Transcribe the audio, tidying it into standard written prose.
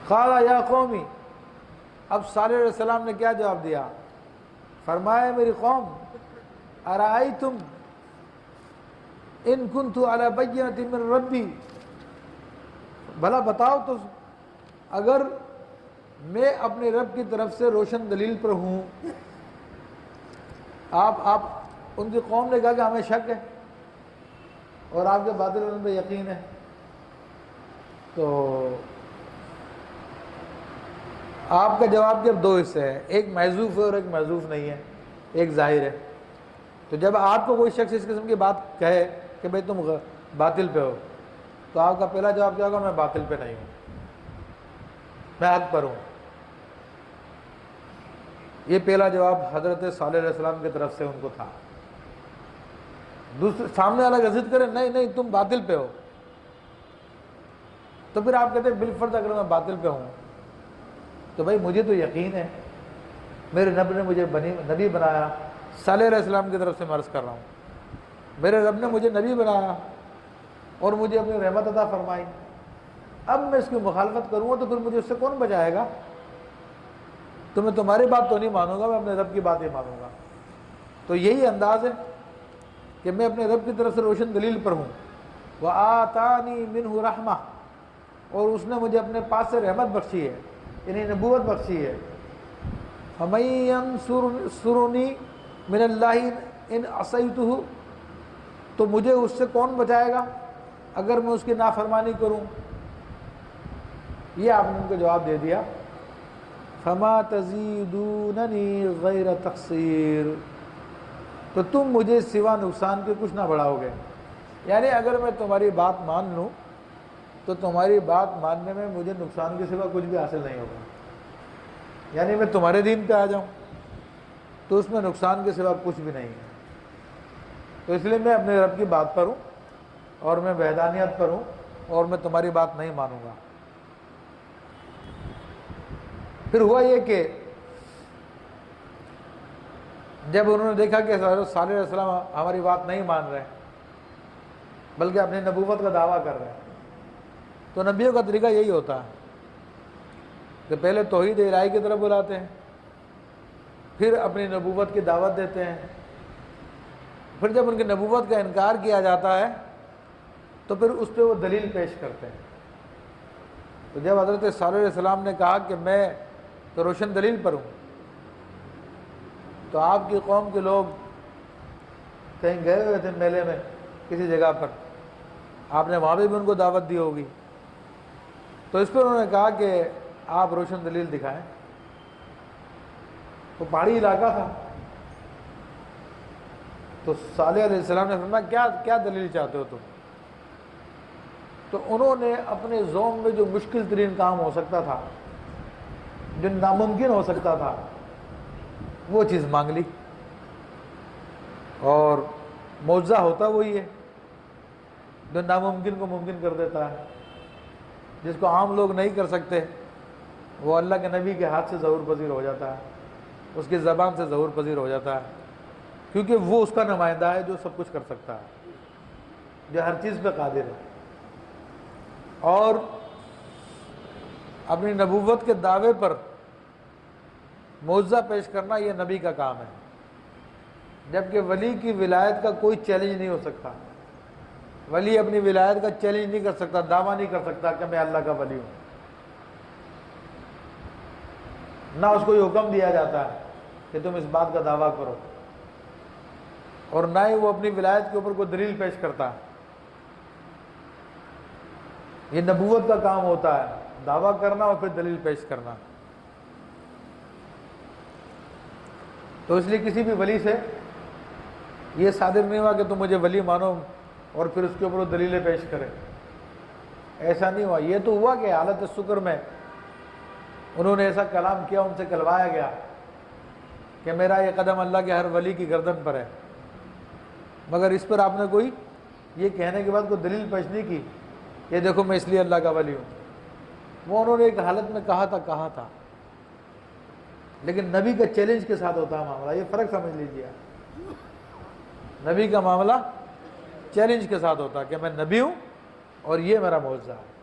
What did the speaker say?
قال یا قومی، اب صالح علیہ السلام نے کیا جواب دیا؟ فرمایا میری قوم، ارائیتم ان کنت علی بینۃ من ربی، بھلا بتاؤ تو اگر میں اپنے رب کی طرف سے روشن دلیل پر ہوں۔ آپ ان کی قوم نے کہا کہ ہمیں شک ہے اور آپ کے باطل علم پہ یقین ہے، تو آپ کا جواب کے دو حصے ہیں، ایک محذوف ہے اور ایک محذوف نہیں ہے، ایک ظاہر ہے۔ تو جب آپ کو کوئی شخص اس قسم کی بات کہے کہ بھئی تم باطل پہ ہو، تو آپ کا پہلا جواب کیا ہوگا؟ میں باطل پہ نہیں ہوں، میں حق پر ہوں۔ یہ پہلا جواب حضرت صالح علیہ السلام کی طرف سے ان کو تھا۔ دوسرے سامنے والا کا ضد کرے نہیں نہیں تم باطل پہ ہو، تو پھر آپ کہتے ہیں بالفرض اگر میں باطل پہ ہوں تو بھائی مجھے تو یقین ہے، میرے رب نے مجھے نبی بنایا، صالح علیہ السلام کی طرف سے میں عرض کر رہا ہوں، میرے رب نے مجھے نبی بنایا اور مجھے اپنی رحمت عطا فرمائی، اب میں اس کی مخالفت کروں گا تو پھر مجھے اس سے کون بچائے گا؟ تو میں تمہاری بات تو نہیں مانوں گا، میں اپنے رب کی بات ہی مانوں گا۔ تو یہی انداز ہے کہ میں اپنے رب کی طرف سے روشن دلیل پر ہوں، وَآتَانِي مِنْهُ رَحْمَةً، اور اس نے مجھے اپنے پاس سے رحمت بخشی ہے، یعنی نبوت بخشی ہے۔ فَمَن يَنصُرُنِي مِنَ اللَّهِ إِنْ عَصَيْتُهُ، تو مجھے اس سے کون بچائے گا اگر میں اس کی نافرمانی کروں؟ یہ آپ نے ان کو جواب دے دیا، فَمَا تَزِيدُونَنِي غَيْرَ تَقْصِيرٍ، تو تم مجھے سوا نقصان کے کچھ نہ بڑھاؤ گے۔ یعنی اگر میں تمہاری بات مان لوں تو تمہاری بات ماننے میں مجھے نقصان کے سوا کچھ بھی حاصل نہیں ہوگا، یعنی میں تمہارے دین پہ آ جاؤں تو اس میں نقصان کے سوا کچھ بھی نہیں ہے۔ تو اس لیے میں اپنے رب کی بات پر ہوں اور میں وحدانیت پر ہوں اور میں تمہاری بات نہیں مانوں گا۔ پھر ہوا یہ کہ جب انہوں نے دیکھا کہ صالح علیہ السلام ہماری بات نہیں مان رہے بلکہ اپنی نبوت کا دعویٰ کر رہے ہیں، تو نبیوں کا طریقہ یہی ہوتا ہے کہ پہلے توحید الہی کی طرف بلاتے ہیں، پھر اپنی نبوت کی دعوت دیتے ہیں، پھر جب ان کی نبوت کا انکار کیا جاتا ہے تو پھر اس پہ وہ دلیل پیش کرتے ہیں۔ تو جب حضرت صالح علیہ السلام نے کہا کہ میں تو روشن دلیل پر ہوں، تو آپ کی قوم کے لوگ کہیں گئے ہوئے تھے میلے میں کسی جگہ پر، آپ نے وہاں بھی ان کو دعوت دی ہوگی، تو اس پر انہوں نے کہا کہ آپ روشن دلیل دکھائیں۔ تو پہاڑی علاقہ تھا، تو صالح علیہ السلام نے فرمایا کیا دلیل چاہتے ہو تم؟ تو انہوں نے اپنے ذوق میں جو مشکل ترین کام ہو سکتا تھا، جو ناممکن ہو سکتا تھا، وہ چیز مانگ لی۔ اور معجزہ ہوتا وہی ہے جو ناممکن کو ممکن کر دیتا ہے، جس کو عام لوگ نہیں کر سکتے وہ اللہ کے نبی کے ہاتھ سے ظہور پذیر ہو جاتا ہے، اس کی زبان سے ظہور پذیر ہو جاتا ہے، کیونکہ وہ اس کا نمائندہ ہے جو سب کچھ کر سکتا ہے، جو ہر چیز پہ قادر ہے۔ اور اپنی نبوت کے دعوے پر معجزہ پیش کرنا یہ نبی کا کام ہے، جبکہ ولی کی ولایت کا کوئی چیلنج نہیں ہو سکتا۔ ولی اپنی ولایت کا چیلنج نہیں کر سکتا، دعویٰ نہیں کر سکتا کہ میں اللہ کا ولی ہوں، نہ اس کو یہ حکم دیا جاتا ہے کہ تم اس بات کا دعویٰ کرو، اور نہ ہی وہ اپنی ولایت کے اوپر کوئی دلیل پیش کرتا ہے۔ یہ نبوت کا کام ہوتا ہے، دعویٰ کرنا اور پھر دلیل پیش کرنا۔ تو اس لیے کسی بھی ولی سے یہ صادر نہیں ہوا کہ تم مجھے ولی مانو اور پھر اس کے اوپر وہ دلیلیں پیش کرے، ایسا نہیں ہوا۔ یہ تو ہوا کہ حالت شکر میں انہوں نے ایسا کلام کیا، ان سے کہلوایا گیا کہ میرا یہ قدم اللہ کے ہر ولی کی گردن پر ہے، مگر اس پر آپ نے کوئی یہ کہنے کے بعد کوئی دلیل پیش نہیں کی، یہ دیکھو میں اس لیے اللہ کا ولی ہوں۔ وہ انہوں نے ایک حالت میں کہا تھا، لیکن نبی کا چیلنج کے ساتھ ہوتا ہے معاملہ، یہ فرق سمجھ لیجیے۔ نبی کا معاملہ چیلنج کے ساتھ ہوتا ہے کہ میں نبی ہوں اور یہ میرا معجزہ ہے۔